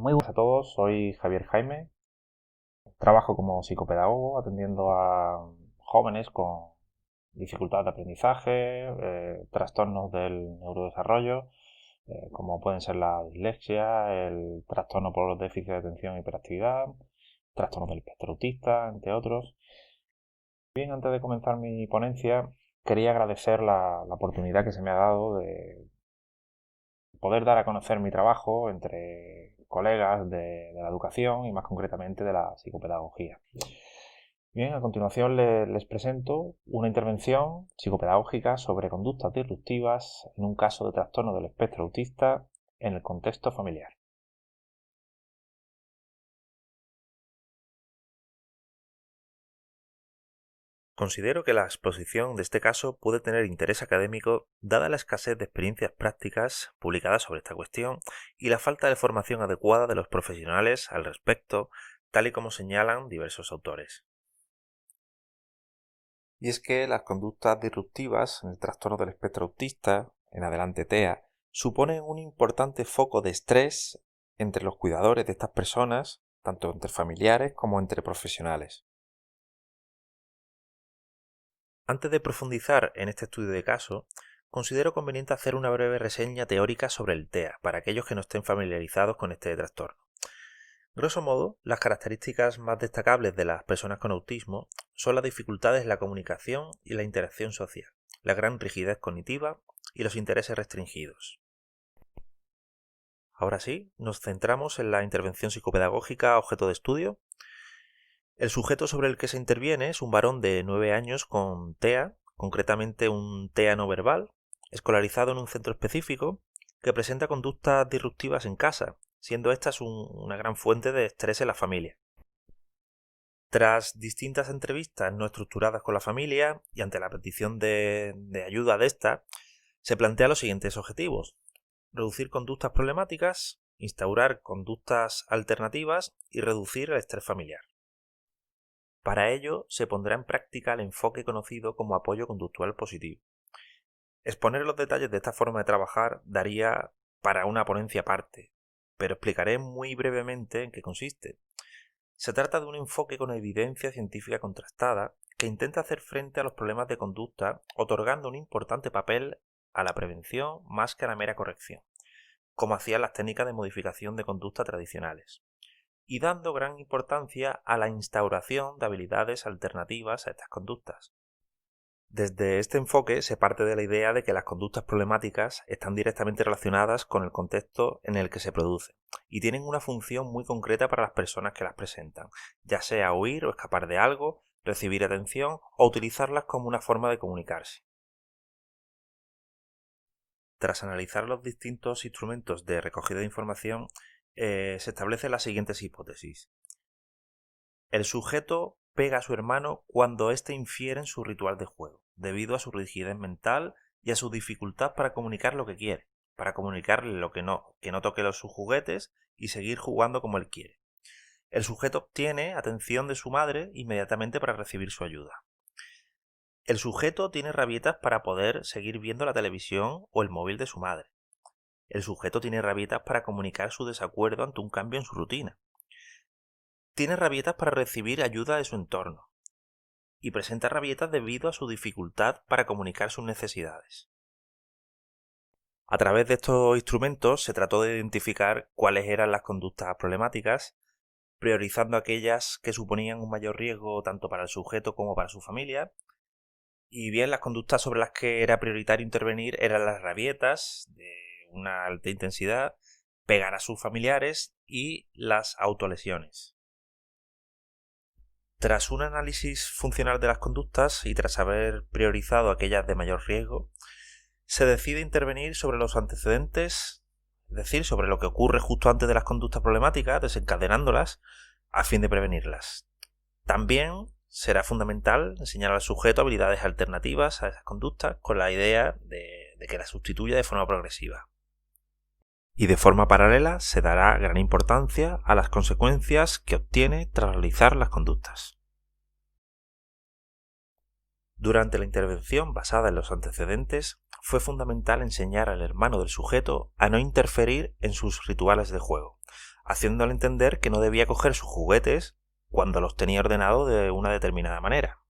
Muy buenas a todos, soy Javier Jaime. Trabajo como psicopedagogo atendiendo a jóvenes con dificultades de aprendizaje, trastornos del neurodesarrollo, como pueden ser la dislexia, el trastorno por los déficits de atención y hiperactividad, trastornos del espectro autista, entre otros. Bien, antes de comenzar mi ponencia, quería agradecer la oportunidad que se me ha dado de poder dar a conocer mi trabajo entre colegas de la educación y más concretamente de la psicopedagogía. Bien, a continuación les presento una intervención psicopedagógica sobre conductas disruptivas en un caso de trastorno del espectro autista en el contexto familiar. Considero que la exposición de este caso puede tener interés académico dada la escasez de experiencias prácticas publicadas sobre esta cuestión y la falta de formación adecuada de los profesionales al respecto, tal y como señalan diversos autores. Y es que las conductas disruptivas en el trastorno del espectro autista, en adelante TEA, suponen un importante foco de estrés entre los cuidadores de estas personas, tanto entre familiares como entre profesionales. Antes de profundizar en este estudio de caso, considero conveniente hacer una breve reseña teórica sobre el TEA, para aquellos que no estén familiarizados con este trastorno. Grosso modo, las características más destacables de las personas con autismo son las dificultades en la comunicación y la interacción social, la gran rigidez cognitiva y los intereses restringidos. Ahora sí, nos centramos en la intervención psicopedagógica objeto de estudio. El sujeto sobre el que se interviene es un varón de 9 años con TEA, concretamente un TEA no verbal, escolarizado en un centro específico, que presenta conductas disruptivas en casa, siendo estas una gran fuente de estrés en la familia. Tras distintas entrevistas no estructuradas con la familia y ante la petición de ayuda de esta, se plantea los siguientes objetivos: reducir conductas problemáticas, instaurar conductas alternativas y reducir el estrés familiar. Para ello, se pondrá en práctica el enfoque conocido como apoyo conductual positivo. Exponer los detalles de esta forma de trabajar daría para una ponencia aparte, pero explicaré muy brevemente en qué consiste. Se trata de un enfoque con evidencia científica contrastada que intenta hacer frente a los problemas de conducta otorgando un importante papel a la prevención más que a la mera corrección, como hacían las técnicas de modificación de conducta tradicionales, y dando gran importancia a la instauración de habilidades alternativas a estas conductas. Desde este enfoque se parte de la idea de que las conductas problemáticas están directamente relacionadas con el contexto en el que se producen y tienen una función muy concreta para las personas que las presentan, ya sea huir o escapar de algo, recibir atención o utilizarlas como una forma de comunicarse. Tras analizar los distintos instrumentos de recogida de información, se establecen las siguientes hipótesis. El sujeto pega a su hermano cuando éste infiere en su ritual de juego, debido a su rigidez mental y a su dificultad para comunicar lo que quiere, para comunicarle lo que no toque sus juguetes y seguir jugando como él quiere. El sujeto obtiene atención de su madre inmediatamente para recibir su ayuda. El sujeto tiene rabietas para poder seguir viendo la televisión o el móvil de su madre. El sujeto tiene rabietas para comunicar su desacuerdo ante un cambio en su rutina. Tiene rabietas para recibir ayuda de su entorno. Y presenta rabietas debido a su dificultad para comunicar sus necesidades. A través de estos instrumentos se trató de identificar cuáles eran las conductas problemáticas, priorizando aquellas que suponían un mayor riesgo tanto para el sujeto como para su familia. Y bien, las conductas sobre las que era prioritario intervenir eran las rabietas de una alta intensidad, pegar a sus familiares y las autolesiones. Tras un análisis funcional de las conductas y tras haber priorizado aquellas de mayor riesgo, se decide intervenir sobre los antecedentes, es decir, sobre lo que ocurre justo antes de las conductas problemáticas, desencadenándolas, a fin de prevenirlas. También será fundamental enseñar al sujeto habilidades alternativas a esas conductas con la idea de que las sustituya de forma progresiva. Y de forma paralela se dará gran importancia a las consecuencias que obtiene tras realizar las conductas. Durante la intervención basada en los antecedentes, fue fundamental enseñar al hermano del sujeto a no interferir en sus rituales de juego, haciéndole entender que no debía coger sus juguetes cuando los tenía ordenados de una determinada manera.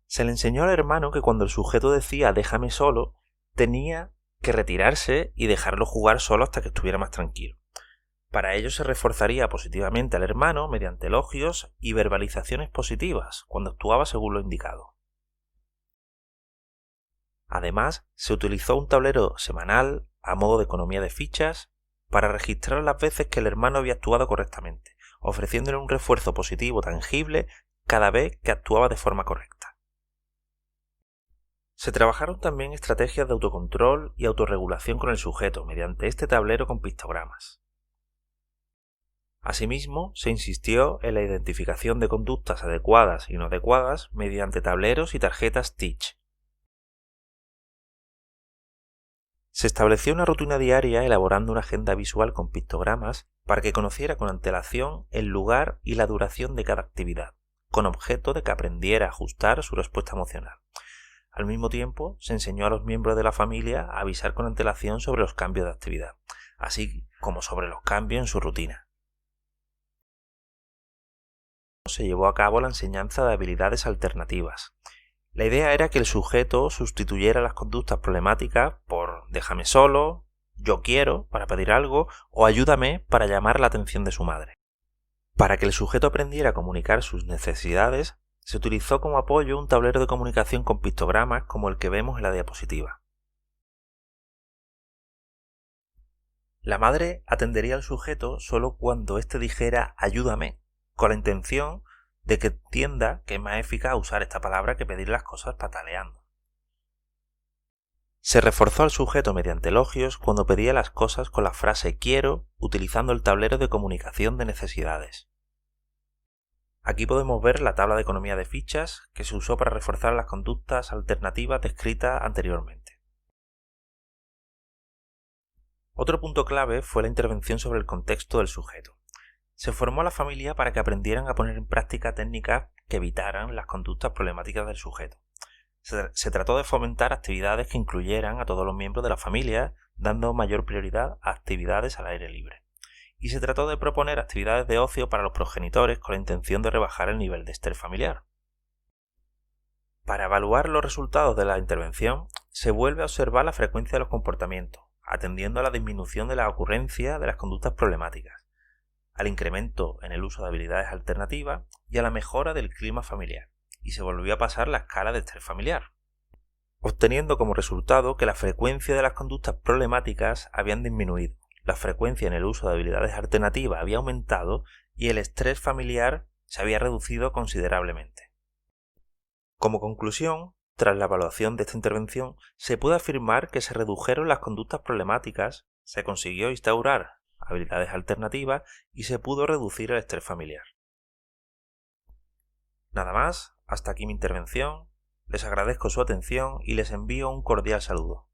Se le enseñó al hermano que cuando el sujeto decía déjame solo, tenía que retirarse y dejarlo jugar solo hasta que estuviera más tranquilo. Para ello se reforzaría positivamente al hermano mediante elogios y verbalizaciones positivas cuando actuaba según lo indicado. Además, se utilizó un tablero semanal a modo de economía de fichas para registrar las veces que el hermano había actuado correctamente, ofreciéndole un refuerzo positivo tangible cada vez que actuaba de forma correcta. Se trabajaron también estrategias de autocontrol y autorregulación con el sujeto mediante este tablero con pictogramas. Asimismo, se insistió en la identificación de conductas adecuadas y no adecuadas mediante tableros y tarjetas TEACH. Se estableció una rutina diaria elaborando una agenda visual con pictogramas para que conociera con antelación el lugar y la duración de cada actividad, con objeto de que aprendiera a ajustar su respuesta emocional. Al mismo tiempo, se enseñó a los miembros de la familia a avisar con antelación sobre los cambios de actividad, así como sobre los cambios en su rutina. Se llevó a cabo la enseñanza de habilidades alternativas. La idea era que el sujeto sustituyera las conductas problemáticas por déjame solo, yo quiero para pedir algo o ayúdame para llamar la atención de su madre. Para que el sujeto aprendiera a comunicar sus necesidades, se utilizó como apoyo un tablero de comunicación con pictogramas como el que vemos en la diapositiva. La madre atendería al sujeto solo cuando éste dijera ayúdame, con la intención de que entienda que es más eficaz usar esta palabra que pedir las cosas pataleando. Se reforzó al sujeto mediante elogios cuando pedía las cosas con la frase quiero, utilizando el tablero de comunicación de necesidades. Aquí podemos ver la tabla de economía de fichas que se usó para reforzar las conductas alternativas descritas anteriormente. Otro punto clave fue la intervención sobre el contexto del sujeto. Se formó a la familia para que aprendieran a poner en práctica técnicas que evitaran las conductas problemáticas del sujeto. Se trató de fomentar actividades que incluyeran a todos los miembros de la familia, dando mayor prioridad a actividades al aire libre. Y se trató de proponer actividades de ocio para los progenitores con la intención de rebajar el nivel de estrés familiar. Para evaluar los resultados de la intervención, se vuelve a observar la frecuencia de los comportamientos, atendiendo a la disminución de la ocurrencia de las conductas problemáticas, al incremento en el uso de habilidades alternativas y a la mejora del clima familiar, y se volvió a pasar la escala de estrés familiar, obteniendo como resultado que la frecuencia de las conductas problemáticas habían disminuido, la frecuencia en el uso de habilidades alternativas había aumentado y el estrés familiar se había reducido considerablemente. Como conclusión, tras la evaluación de esta intervención, se puede afirmar que se redujeron las conductas problemáticas, se consiguió instaurar habilidades alternativas y se pudo reducir el estrés familiar. Nada más, hasta aquí mi intervención, les agradezco su atención y les envío un cordial saludo.